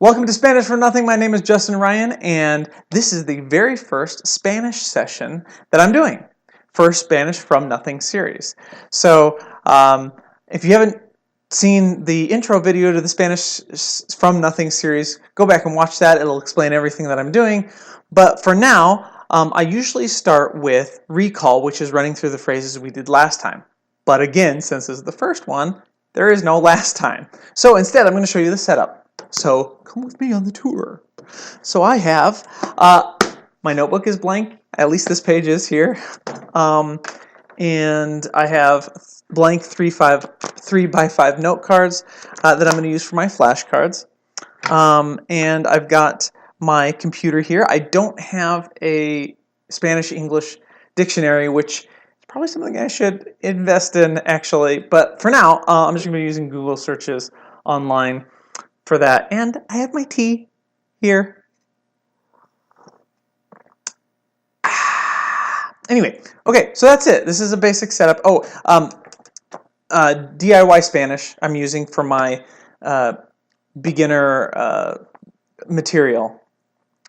Welcome to Spanish for Nothing. My name is Justin Ryan, and this is the very first Spanish session that I'm doing for Spanish from Nothing series. So, if you haven't seen the intro video to the Spanish from Nothing series, go back and watch that. It'll explain everything that I'm doing. But for now, I usually start with recall, which is running through the phrases we did last time. But again, since this is the first one, there is no last time. So instead, I'm going to show you the setup. So come with me on the tour. So I have, my notebook is blank, at least this page is here. And I have blank 3x5 note cards that I'm going to use for my flashcards. And I've got my computer here. I don't have a Spanish-English dictionary, which is probably something I should invest in, actually. But for now, I'm just going to be using Google searches online for that. And I have my tea here. Anyway, okay, so that's it. This is a basic setup. DIY Spanish I'm using for my beginner material.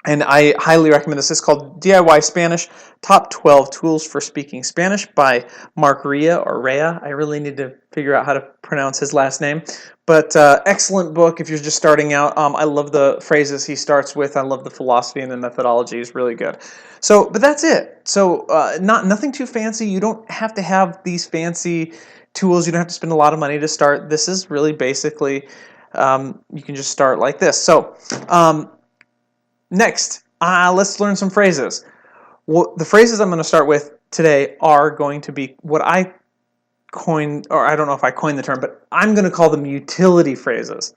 And I highly recommend this. It's called DIY Spanish, Top 12 Tools for Speaking Spanish by Mark Rea, or Rea. I really need to figure out how to pronounce his last name. But excellent book if you're just starting out. I love the phrases he starts with. I love the philosophy and the methodology is really good. So, but that's it. So nothing too fancy. You don't have to have these fancy tools. You don't have to spend a lot of money to start. This is really basically, you can just start like this. So, next, let's learn some phrases. The phrases I'm going to start with today are going to be what I coined, or I don't know if I coined the term, but I'm going to call them utility phrases.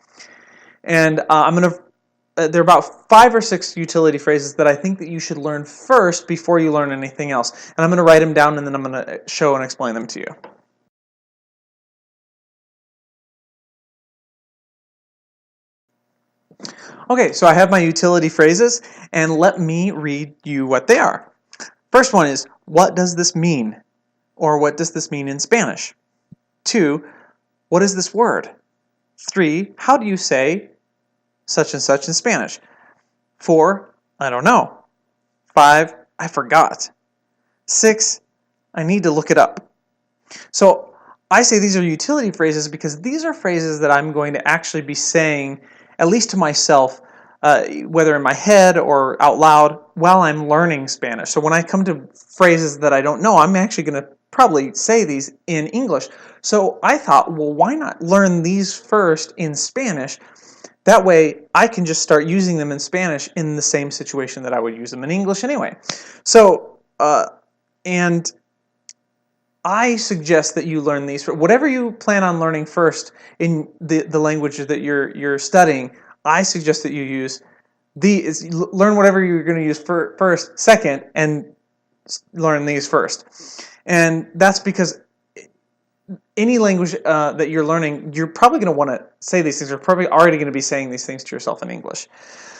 And there are about 5 or 6 utility phrases that I think that you should learn first before you learn anything else. And I'm going to write them down and then I'm going to show and explain them to you. Okay, so I have my utility phrases, and let me read you what they are. First one is, what does this mean? Or what does this mean in Spanish? 2, what is this word? 3, how do you say such and such in Spanish? 4, I don't know. 5, I forgot. 6, I need to look it up. So I say these are utility phrases because these are phrases that I'm going to actually be saying, at least to myself, whether in my head or out loud, while I'm learning Spanish. So when I come to phrases that I don't know, I'm actually going to probably say these in English. So I thought, well, why not learn these first in Spanish? That way, I can just start using them in Spanish in the same situation that I would use them in English anyway. So, and I suggest that you learn these. Whatever you plan on learning first in the language that you're studying, I suggest that you use these. Learn whatever you're going to use first, second, and learn these first. And that's because any language that you're learning, you're probably going to want to say these things. You're probably already going to be saying these things to yourself in English.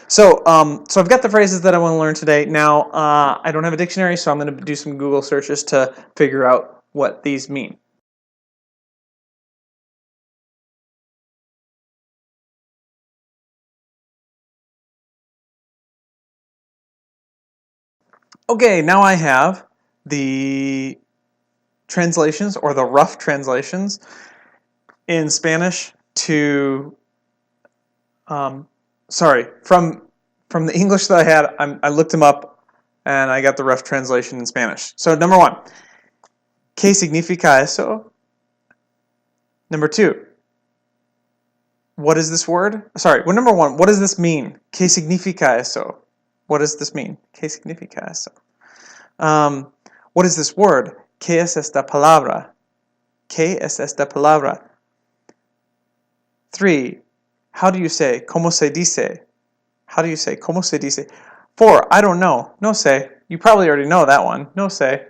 So, so I've got the phrases that I want to learn today. Now, I don't have a dictionary, so I'm going to do some Google searches to figure out what these mean. Okay, now I have the translations, or the rough translations, in Spanish to, from the English that I had. I looked them up and I got the rough translation in Spanish. So number 1, ¿qué significa eso? Number 2, what is this word? Number 1, what does this mean? ¿Qué significa eso? What does this mean? ¿Qué significa eso? What is this word? ¿Qué es esta palabra? ¿Qué es esta palabra? 3, how do you say? ¿Cómo se dice? How do you say? ¿Cómo se dice? 4, I don't know. No sé. You probably already know that one. No sé.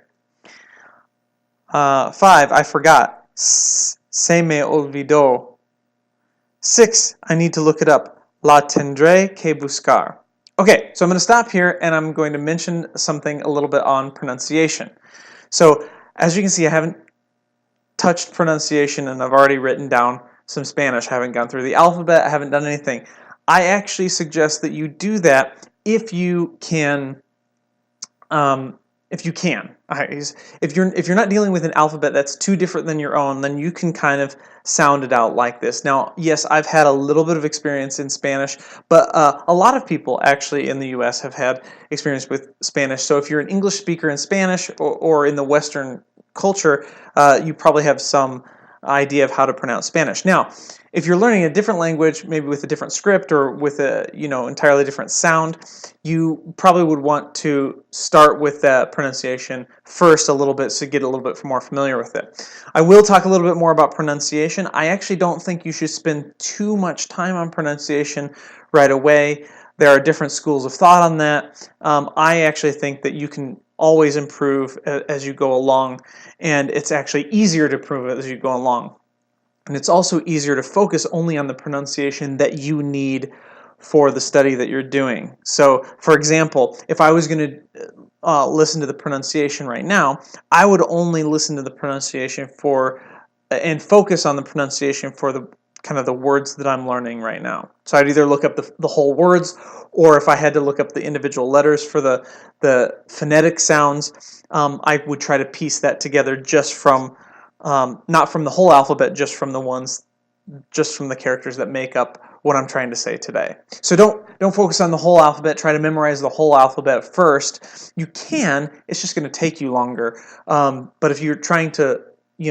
5, I forgot. Se me olvidó. 6, I need to look it up. La tendré que buscar. Okay, so I'm going to stop here and I'm going to mention something a little bit on pronunciation. So, as you can see, I haven't touched pronunciation and I've already written down some Spanish. I haven't gone through the alphabet. I haven't done anything. I actually suggest that you do that if you can. If you can. If you're not dealing with an alphabet that's too different than your own, then you can kind of sound it out like this. Now, yes, I've had a little bit of experience in Spanish, but a lot of people actually in the U.S. have had experience with Spanish. So if you're an English speaker in Spanish or in the Western culture, you probably have some idea of how to pronounce Spanish. Now, if you're learning a different language, maybe with a different script or with a entirely different sound, you probably would want to start with that pronunciation first a little bit so get a little bit more familiar with it. I will talk a little bit more about pronunciation. I actually don't think you should spend too much time on pronunciation right away. There are different schools of thought on that. I actually think that you can always improve as you go along, and it's actually easier to improve as you go along. And it's also easier to focus only on the pronunciation that you need for the study that you're doing. So, for example, if I was going to listen to the pronunciation right now, I would only listen to the pronunciation for and focus on the pronunciation for the kind of the words that I'm learning right now. So I'd either look up the whole words, or if I had to look up the individual letters for the phonetic sounds, I would try to piece that together just from not from the whole alphabet, just from the characters that make up what I'm trying to say today. So don't focus on the whole alphabet. Try to memorize the whole alphabet first. You can. It's just going to take you longer. But if you're trying to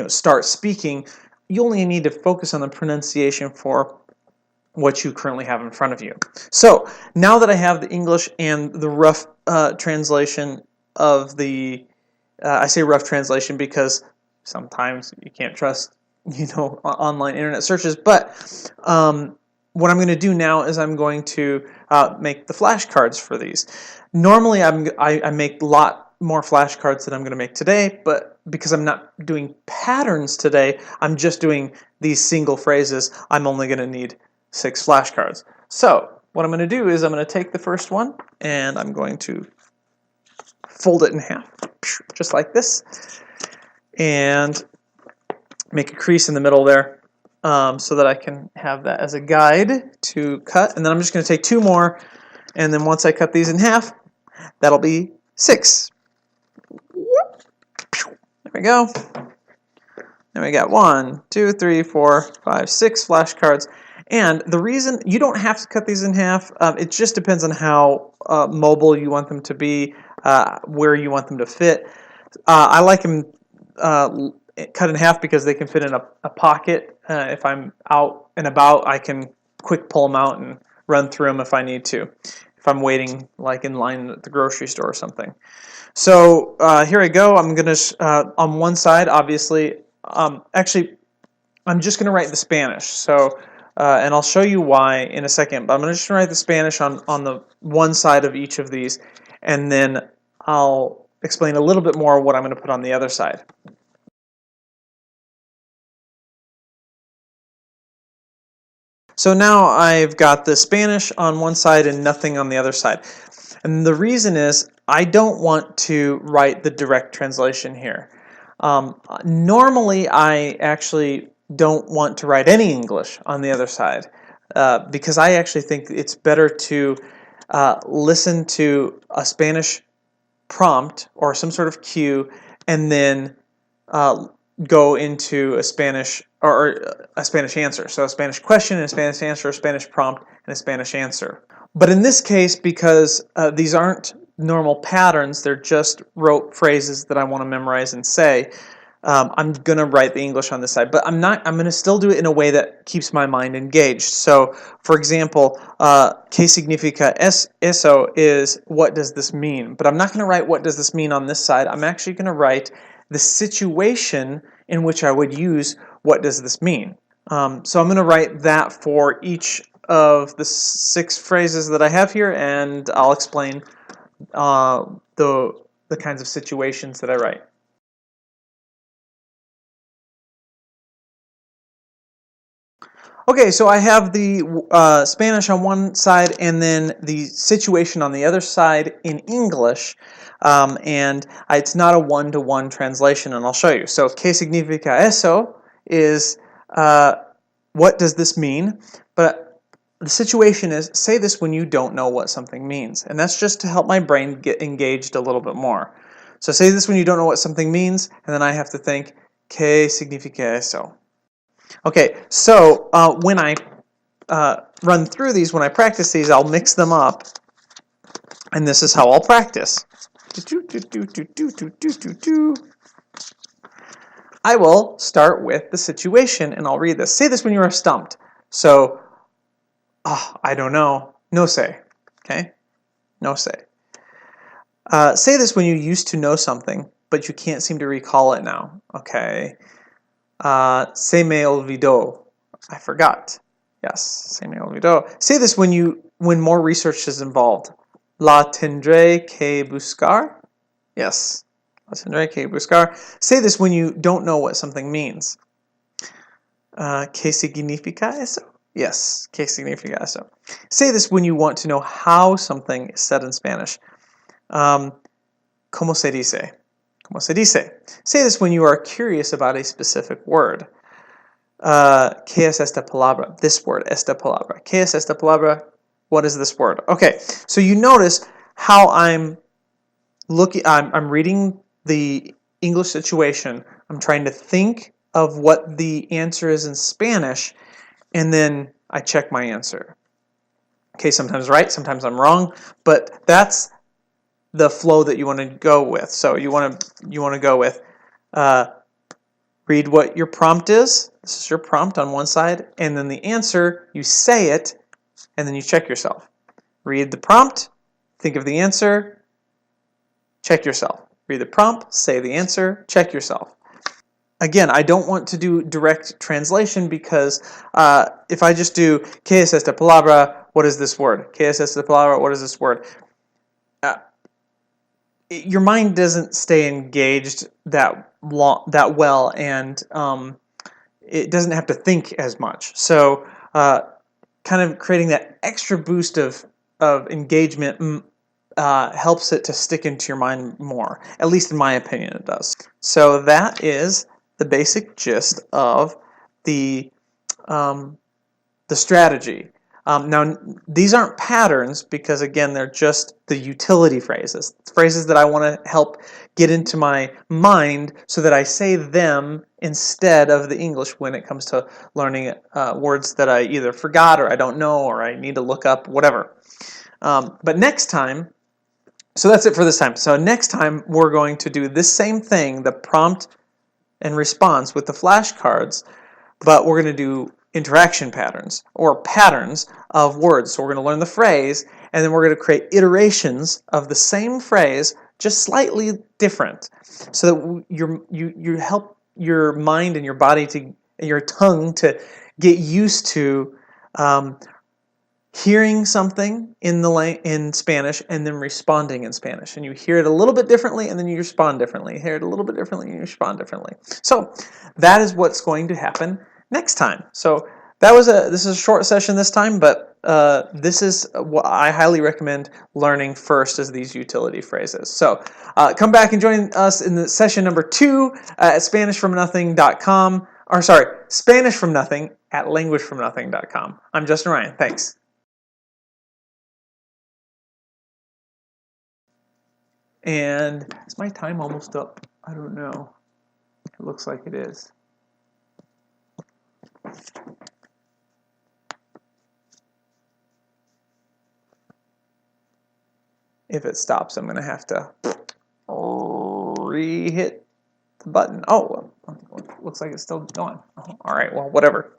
start speaking, you only need to focus on the pronunciation for what you currently have in front of you. So now that I have the English and the rough translation of the, I say rough translation because sometimes you can't trust online internet searches, but what I'm going to do now is I'm going to make the flashcards for these. Normally I make a lot more flashcards than I'm going to make today, but because I'm not doing patterns today, I'm just doing these single phrases, I'm only going to need 6 flashcards. So what I'm going to do is I'm going to take the first one and I'm going to fold it in half, just like this, and make a crease in the middle there so that I can have that as a guide to cut. And then I'm just going to take 2 more, and then once I cut these in half, that'll be 6. There we go. Then we got 1, 2, 3, 4, 5, 6 flashcards. And the reason you don't have to cut these in half, it just depends on how mobile you want them to be, where you want them to fit. I like them cut in half because they can fit in a pocket. If I'm out and about, I can quick pull them out and run through them if I need to. If I'm waiting like in line at the grocery store or something. So here I go. I'm going to, on one side, obviously, actually, I'm just going to write the Spanish. So, and I'll show you why in a second, but I'm going to just write the Spanish on the one side of each of these, and then I'll explain a little bit more what I'm going to put on the other side. So now I've got the Spanish on one side and nothing on the other side. And the reason is I don't want to write the direct translation here. Normally I actually don't want to write any English on the other side because I actually think it's better to listen to a Spanish prompt or some sort of cue and then go into a Spanish or a Spanish answer. So a Spanish question and a Spanish answer, a Spanish prompt and a Spanish answer. But in this case, because these aren't normal patterns, they're just rote phrases that I want to memorize and say, I'm going to write the English on this side. But I'm going to still do it in a way that keeps my mind engaged. So, for example, ¿Qué significa eso is what does this mean? But I'm not going to write what does this mean on this side. I'm actually going to write the situation in which I would use what does this mean. So I'm going to write that for each of the 6 phrases that I have here, and I'll explain the kinds of situations that I write. Okay, so I have the Spanish on one side and then the situation on the other side in English, and it's not a one-to-one translation, and I'll show you. So, ¿Qué significa eso? Is what does this mean? But the situation is, say this when you don't know what something means. And that's just to help my brain get engaged a little bit more. So say this when you don't know what something means, and then I have to think, ¿qué significa eso? Okay, so when I run through these, when I practice these, I'll mix them up, and this is how I'll practice. I will start with the situation, and I'll read this. Say this when you are stumped. So, I don't know. No sé. Okay? No sé. Say this when you used to know something, but you can't seem to recall it now. Okay? Se me olvidó. I forgot. Yes, se me olvidó. Say this when more research is involved. La tendré que buscar. Yes. La tendré que buscar. Say this when you don't know what something means. ¿Qué significa eso? Yes, ¿qué significa eso? Say this when you want to know how something is said in Spanish. ¿Cómo se dice? ¿Cómo se dice? Say this when you are curious about a specific word. ¿Qué es esta palabra? This word, esta palabra. ¿Qué es esta palabra? What is this word? Okay, so you notice how I'm reading the English situation. I'm trying to think of what the answer is in Spanish, and then I check my answer. Okay, sometimes right, sometimes I'm wrong, but that's the flow that you want to go with. So you want to go with read what your prompt is. This is your prompt on one side, and then the answer, you say it, and then you check yourself. Read the prompt, think of the answer, check yourself. Read the prompt, say the answer, check yourself. Again, I don't want to do direct translation because if I just do ¿Qué es esta palabra? What is this word? ¿Qué es esta palabra? What is this word? Your mind doesn't stay engaged that well, and it doesn't have to think as much. So, kind of creating that extra boost of engagement helps it to stick into your mind more. At least in my opinion, it does. So that is the basic gist of the strategy. Now, these aren't patterns because, again, they're just the utility phrases. Phrases that I want to help get into my mind so that I say them instead of the English when it comes to learning words that I either forgot or I don't know or I need to look up, whatever. But next time, so that's it for this time. So next time, we're going to do this same thing, the prompt and response with the flashcards, but we're going to do interaction patterns or patterns of words. So we're going to learn the phrase, and then we're going to create iterations of the same phrase, just slightly different, so that you help your mind and your body and your tongue to get used to hearing something in Spanish and then responding in Spanish. And you hear it a little bit differently and then you respond differently. You hear it a little bit differently and you respond differently. So that is what's going to happen next time. So this is a short session this time, but this is what I highly recommend learning first, is these utility phrases. So come back and join us in the session number 2 at SpanishFromNothing.com. Or sorry, Spanish from Nothing at LanguageFromNothing.com. I'm Justin Ryan. Thanks. And is my time almost up? I don't know. It looks like it is. If it stops, I'm going to have to re-hit the button. Oh, well, looks like it's still going. All right, well, whatever.